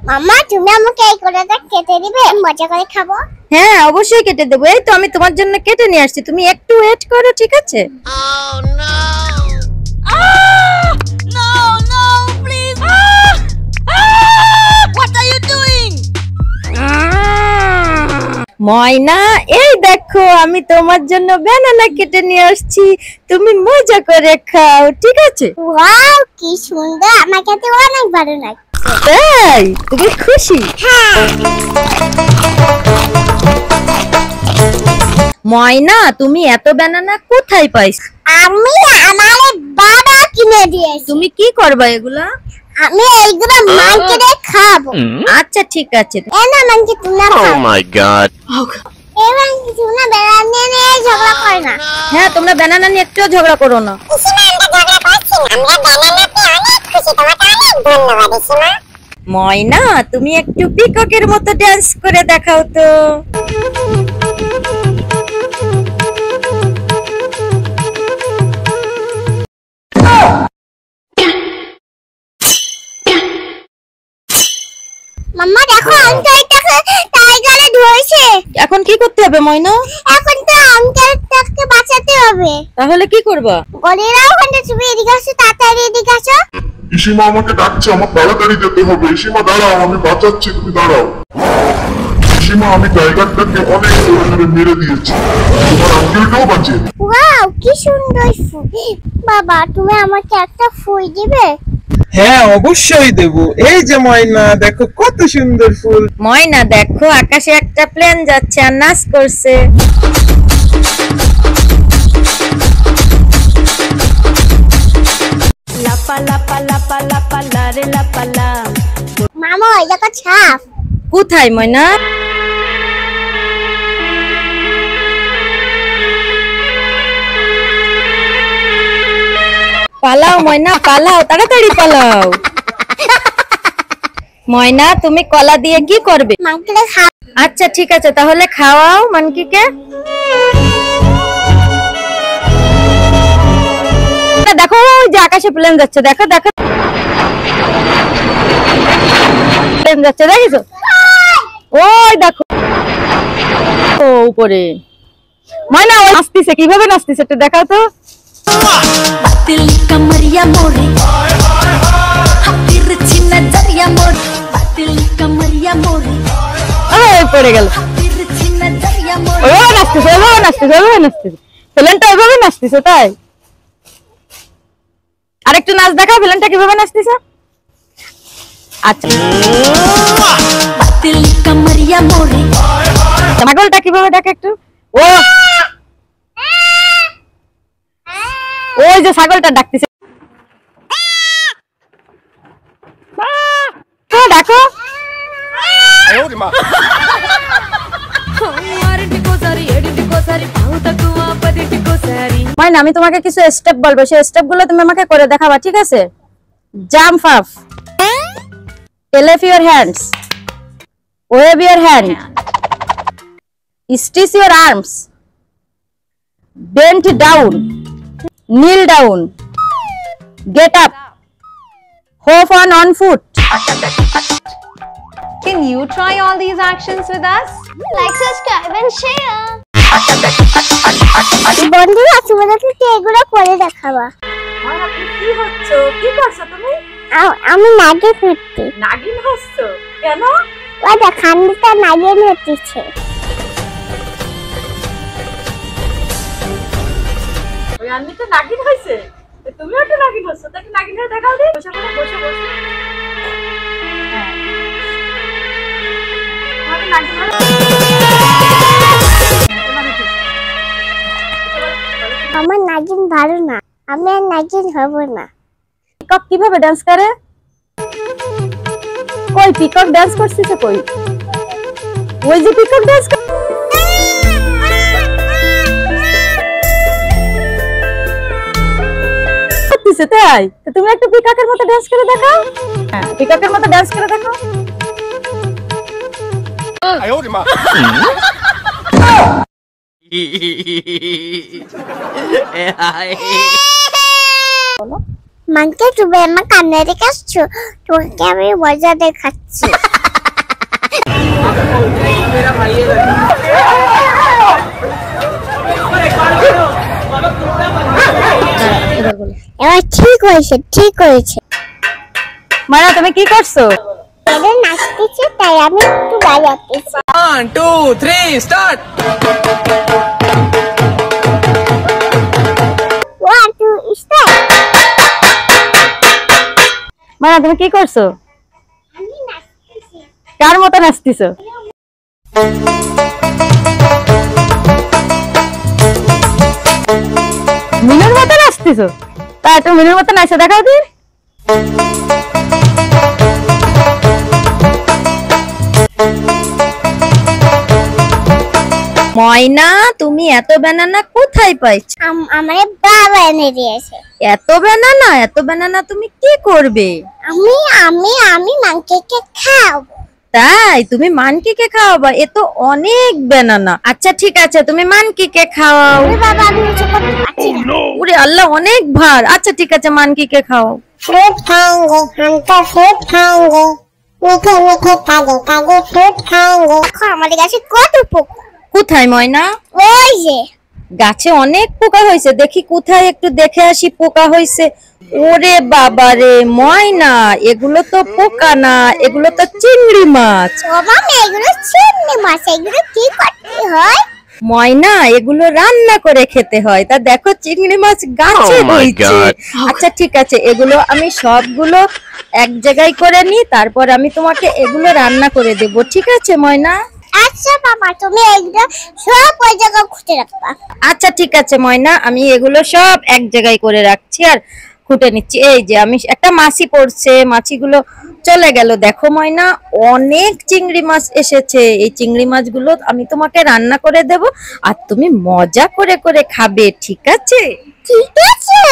মাম্মা তুমি আমাকে এই কলাটা কেটে দিবে, মজা করে খাবো। হ্যাঁ অবশ্যই কেটে দেবো, এই তো আমি তোমার জন্য কেটে নিয়ে আসছি, তুমি একটু ওয়েট করো, ঠিক আছে? ময়না এই দেখো আমি তোমার জন্য ব্যানানা কেটে নিয়ে আসছি, তুমি মজা করে খাও, ঠিক আছে? ওয়াও কি সুন্দর, আমার কাছে অনেক ভালো লাগছে। তাই তুমি খুশি? হ্যাঁ। ময়না তুমি এত ব্যানানা কোথায় পাইছো? আমি আমার বাবা কিনে দিয়েছে। তুমি কি করবা এগুলা? আমি এইগুলো মার্কেটে খাবো। আচ্ছা ঠিক আছে। এনা মানকে তুমি খাও। Oh my god. এবার কিছু না বেড়ানে নিয়ে ঝগড়া করে না। হ্যাঁ তোমরা ব্যানানা নিয়ে একটু ঝগড়া করো না। ইসিমা আমরা ঝগড়া করছি না, আমরা ব্যানানাতে অনেক খুশি, তোমাকে অনেক ধন্যবাদ ইসিমা। ময়না তুমি একটু পিককের মতো ডান্স করে দেখাও তো। মাম্মা দেখো আঙ্কেলটাকে টাইগারে ধরেছে। এখন কি করতে হবে ময়না? এখন তো আঙ্কেলটাকে বাঁচাতে হবে। তাহলে কি করবা? গলিরা ওখানে তুমি এদিকে আসো, তাড়াতাড়ি এদিকে আসো। ইসিমা আমাকে ডাকছে, আমার তাড়াতাড়ি যেতে হবে। ইসিমা দাঁড়াও, আমি বাঁচাচ্ছি, তুমি দাঁড়াও। ইসিমা আমি টাইগারটাকে অনেক জোরে জোরে মেরে দিয়েছি, তোমার আঙ্কেলটাও বাঁচিয়ে। ওয়াও কি সুন্দর ফুল। বাবা তুমি আমাকে একটা ফুল দিবে? হ্যাঁ অবশ্যই দেব। এই যে ময়না দেখো কত সুন্দর ফুল। ময়না দেখো আকাশে একটা প্লেন যাচ্ছে আর নাচ করছে। লাপা লাপা লাপা লাপা লারে লাপা লা। মামা ওই দেখো ছাপ। কোথায় ময়না? পালাও ময়না পালাও, তাড়াতাড়ি পালাও। ময়না তুমি কলা দিয়ে কি করবে? মাংকিলে খাও। আচ্ছা ঠিক আছে তাহলে খাওয়াও মানকিকে। দেখো ওই যে আকাশে প্লেন যাচ্ছে, দেখো দেখো প্লেন যাচ্ছে, দেখিছো? ওই দেখো ও উপরে। ময়না ওই নাচতিছে, কিভাবে নাচতিছে একটু দেখাও তো। दिल कमरिया मोरी तिरछी नजरिया मोरी, दिल कमरिया मोरी ওই পড়ে গেল। तिरछी नजरिया मोरी। ওইভাবে নাচতিছে, ওইভাবে নাচতিছে, ওইভাবে নাচতিছে, প্লেনটা ওইভাবে নাচতিছে। তাই আরেকটু নাচ দেখাও, প্লেনটা কিভাবে নাচতিছে। আচ্ছা दिल कमरिया मोरी ছাগলটা কিভাবে ডাকে একটু। ও ওই যে ছাগলটা ডাকতেছে, ডাকো। মাইনা আমি তোমাকে কিছু স্টেপ বলবো, সেই স্টেপ গুলো তুমি আমাকে করে দেখাবা, ঠিক আছে? Jump up, lift your hands, wave your hand, stretch your arms, bend down, kneel down, get up, hop on one foot. Can you try all these actions with us? Like, subscribe and share. বন্ধুরা তোমাদেরকে এগুলো করে দেখাবা। কি হচ্ছে, কি করছো তুমি? আমি নাগিন হচ্ছি। নাগিন হচ্ছো কেন? ওই দেখ খান্ডিটা নাগিন হচ্ছে। ওই আমি তো নাগিন হইছে, তুমিও তো নাগিন হচ্ছো, তাকে নাগিন হয়ে দেখাও দি। বসে বসে বসে বসে আমার নাগিন ভালো না, আমি আর নাগিন হব না। পিকক কিভাবে ডান্স করে? কই পিকক ডান্স করছিস? কই ওই যে পিকক ডান্স করতেছে। তাই তো তুমি একটু পিককের মতো ডান্স করে দেখাও। হ্যাঁ পিককের মতো ডান্স করে দেখাও। মানকে তুমি আমার কান্না দেখাচ্ছ, তোকে আমি মজা দেখাচ্ছি। এবার ঠিক হয়েছে, ঠিক হয়েছে। ময়না তুমি কি করছো? এদের নাচতেছে তাই আমি একটু বাজাতেছি। 1 2 3 স্টার্ট। 1 2 স্টার্ট। ময়না তুমি কি করছো? আমি নাচতেছি। কার মতো নাচতেছো? মিনুর মতো নাচতেছো? তা একটু মিনুর মতো নাচে দেখাও দিন। ময়না তুমি এত ব্যানানা কোথায় পাইছো? আমার বাবা এনে দিয়েছে। এত ব্যানানা তুমি কি করবে? আমি আমি আমি মানকে খাওয়াবো। তাই তুমি মানকিকে খাওয়াবা? এ তো অনেক ব্যানানা। আচ্ছা ঠিক আছে তুমি মানকিকে খাওয়াও। ওরে বাবা আমি কিছু করতে পারছি না। ওরে আল্লাহ অনেক ভার। আচ্ছা ঠিক আছে মানকিকে খাওয়াও। फ्रूट खाएंगे हम तो फ्रूट खाएंगे मीठे मीठे ताजे ताजे फ्रूट खाएंगे। देखो हमारे गाছে কত পোকা। কোথায় ময়না? ওই যে গাছে অনেক পোকা হয়েছে, দেখি কোথায় একটু দেখে আসি পোকা হয়েছে। ওরে বাবা রে ময়না, এগুলো তো পোকা না, এগুলো তো চিংড়ি মাছ। ও মামা এগুলো চিংড়ি মাছ, এগুলো কি করতে হয়? ময়না এগুলো রান্না করে খেতে হয়। তা দেখো চিংড়ি মাছ গাছে হয়েছে। আচ্ছা ঠিক আছে এগুলো আমি সবগুলো এক জায়গায় করে নি, তারপর আমি তোমাকে এগুলো রান্না করে দেব, ঠিক আছে ময়না? আচ্ছা মামা তুমি এগুলো সব ওই জায়গায় খুঁজে রাখবা। আচ্ছা ঠিক আছে ময়না, আমি এগুলো সব এক জায়গায় করে রাখছি আর খুঁটে নিচ্ছি। এই যে আমি একটা মাছি পড়ছে, মাছিগুলো চলে গেল। দেখো ময়না অনেক চিংড়ি মাছ এসেছে। এই চিংড়ি মাছগুলো আমি তোমাকে রান্না করে দেব আর তুমি মজা করে করে খাবে, ঠিক আছে? ঠিক আছে।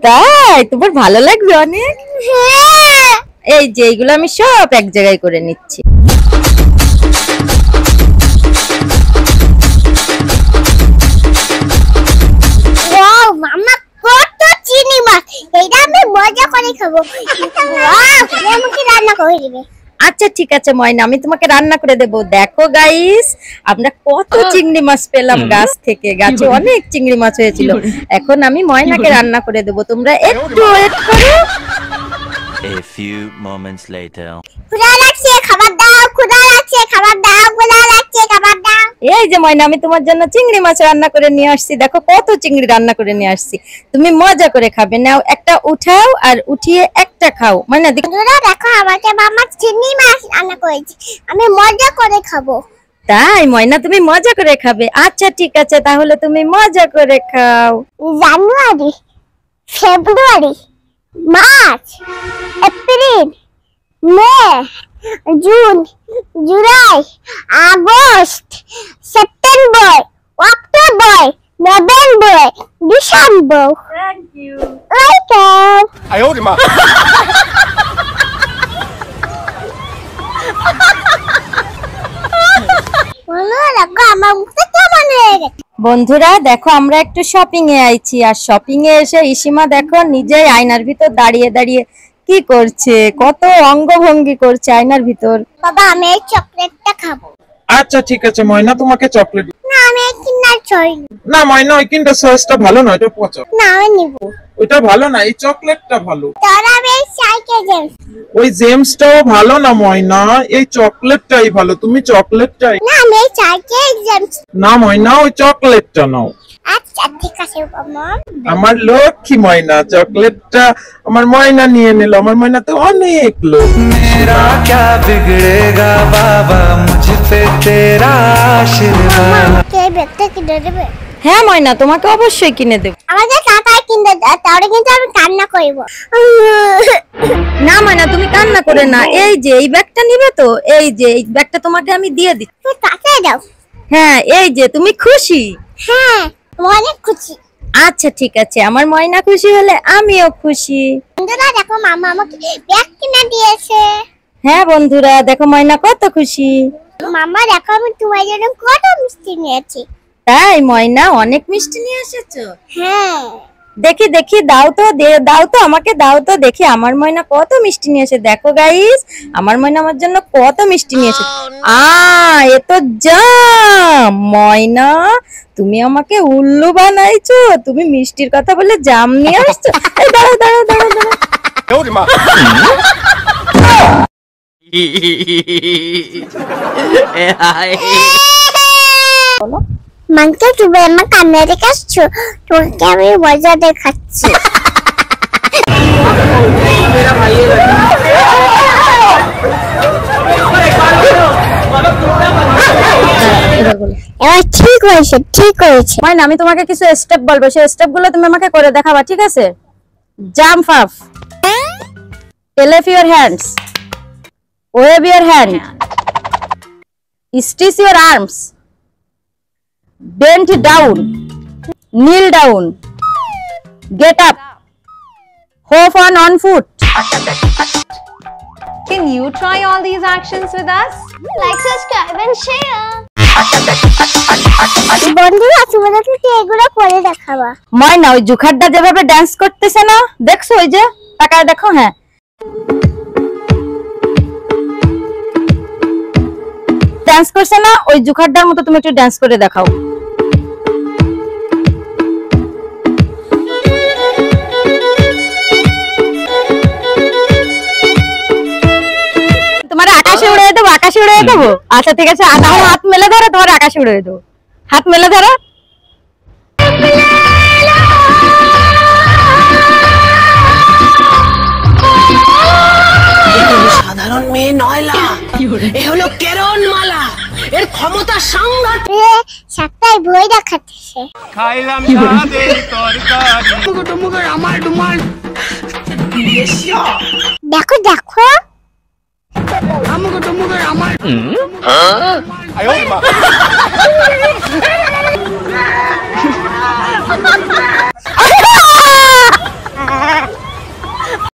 তাই তোমার ভালো লাগবে অনেক? হ্যাঁ এই যে এইগুলো আমি সব এক জায়গায় করে নিচ্ছি। ওয়াও মামা কত চিংড়ি মাছ, এটা আমি মজা করে খাবো। ওয়াও তুমি আমাকে রান্না করে দিবে। আচ্ছা ঠিক আছে ময়না, আমি তোমাকে রান্না করে দেব। দেখো গাইস আমরা কত চিংড়ি মাছ পেলাম গাছ থেকে। গাছে অনেক চিংড়ি মাছ হয়েছিল। এখন আমি ময়নাকে রান্না করে দেব, তোমরা একটু ওয়েট করো। A few moments later. ক্ষুধা লাগছে খাবার দাও, ক্ষুধা লাগছে খাবার দাও, ক্ষুধা লাগছে খাবার দাও। এই যে ময়না আমি তোমার জন্য চিংড়ি মাছ রান্না করে নিয়ে আসছি। দেখো কত চিংড়ি রান্না করে নিয়ে আসছি, তুমি মজা করে খাবে। নাও একটা উঠাও আর উঠিয়ে একটা খাও। ময়না দেখো। বন্ধুরা দেখো আমাকে মামা চিংড়ি মাছ রান্না করেছে, আমি মজা করে খাবো। তাই ময়না তুমি মজা করে খাবে? আচ্ছা ঠিক আছে তাহলে তুমি মজা করে খাও। January, February, March, April, May, June, July, August, September, October, November, December. Thank you. Welcome. বন্ধুরা দেখো আমার মুখটা কেমন হয়ে গেছে। বন্ধুরা দেখো আমরা একটু শপিং এ আইছি, আর শপিং এ এসে ইসিমা দেখো নিজেই আয়নার ভিতর দাঁড়িয়ে দাঁড়িয়ে কি করছে, কত অঙ্গভঙ্গি করছে আয়নার ভিতর। বাবা আমি এই চকলেটটা খাবো। আচ্ছা ঠিক আছে ময়না তোমাকে চকলেট। না আমি এই কিনার ছড়ি। না ময়না ওই কিন্ডার সসটা ভালো না, এটা পচা। না আমি নিব। ওইটা ভালো না, এই চকলেটটা ভালো। তাহলে আমি এই সাইকেল যাই। ওই জেমসটাও ভালো না ময়না, এই চকলেটটাই ভালো, তুমি চকলেটটাই। না আমি এই সাইকেল যাই। না ময়না ওই চকলেটটা নাও। আচ্ছা ঠিক আছে বাবা। আমার লক্ষ্মী ময়না, চকলেটটা আমার ময়না নিয়ে নিল। আমার ময়না তো অনেক লোক। मेरा क्या बिगड़ेगा बाबा मुझ पे तेरा आशीर्वाद। কে ব্যাগটা কিনে দেবে? হ্যাঁ ময়না তোমাকে অবশ্যই কিনে দেব। আমাকে টাকা কিনে দাও, তাহলে কিন্তু আমি কান্না করব। না ময়না তুমি কান্না করে না, এই যে এই ব্যাগটা নিবে তো, এই যে এই ব্যাগটা তোমাকে আমি দিয়ে দিচ্ছি। তুই টাকা দাও। হ্যাঁ এই যে তুমি খুশি? হ্যাঁ আমি অনেক খুশি। আচ্ছা ঠিক আছে, আমার ময়না খুশি হলে আমিও খুশি। বন্ধুরা দেখো মামা আমাকে ব্যাগ কিনে দিয়েছে। হ্যাঁ বন্ধুরা দেখো ময়না কত খুশি। মামা দেখো আমি তোমার জন্য কত মিষ্টি নিয়েছি। তাই ময়না অনেক মিষ্টি নিয়ে এসেছো? হ্যাঁ দেখি দেখি দাও তো দাও তো আমাকে দাও তো দেখি আমার ময়না কত মিষ্টি নিয়েছে। দেখো গাইস আমার ময়না আমার জন্য কত মিষ্টি নিয়েছে। এ তো জাম। ময়না তুমি আমাকে উল্লু বানাইছো, তুমি মিষ্টির কথা বলে জাম নিয়ে আসছো। এই দাঁড়াও দাঁড়াও দাঁড়াও দাঁড়াও। মানকে তুমি আমার কান্না দেখাচ্ছো, তোমাকে আমি মজা দেখাচ্ছি। এবার ঠিক হয়েছে, ঠিক হয়েছে। ময়না আমি তোমাকে কিছু স্টেপ বলবো, সেই স্টেপ গুলো তুমি আমাকে করে দেখাবা, ঠিক আছে? Jump up, elevate your hands, wave your hand, stretch your arms, bend down, kneel down, get up, hop on one foot. Can you try all these actions with us? Like, subscribe and share. বন্ধুরা তোমাদেরকে এগুলো করে দেখাবা। ময়না ওই জুখারটা যেভাবে dance করতেছে না, দেখছো? ওই যে তাকায় দেখো। হ্যাঁ ডান্স করছে না, ওই জুখারটার মতো তুমি একটু ডান্স করে দেখাও। তোমার আকাশে উড়িয়ে দেবো, আকাশে উড়িয়ে দেবো। আচ্ছা ঠিক আছে, তাহলে হাত মেলে ধরো, তোমার আকাশে উড়িয়ে দেবো। হাত মেলে ধরো। সাধারণ মেয়ে নয়লা, এ হলো কেরণমালা, এর ক্ষমতা সাংঘাতিক। সাতটায় বই দেখাচ্ছে। খাইলাম সাদের তরকারি আমার ডুমাল। দেখো দেখো আমার আয়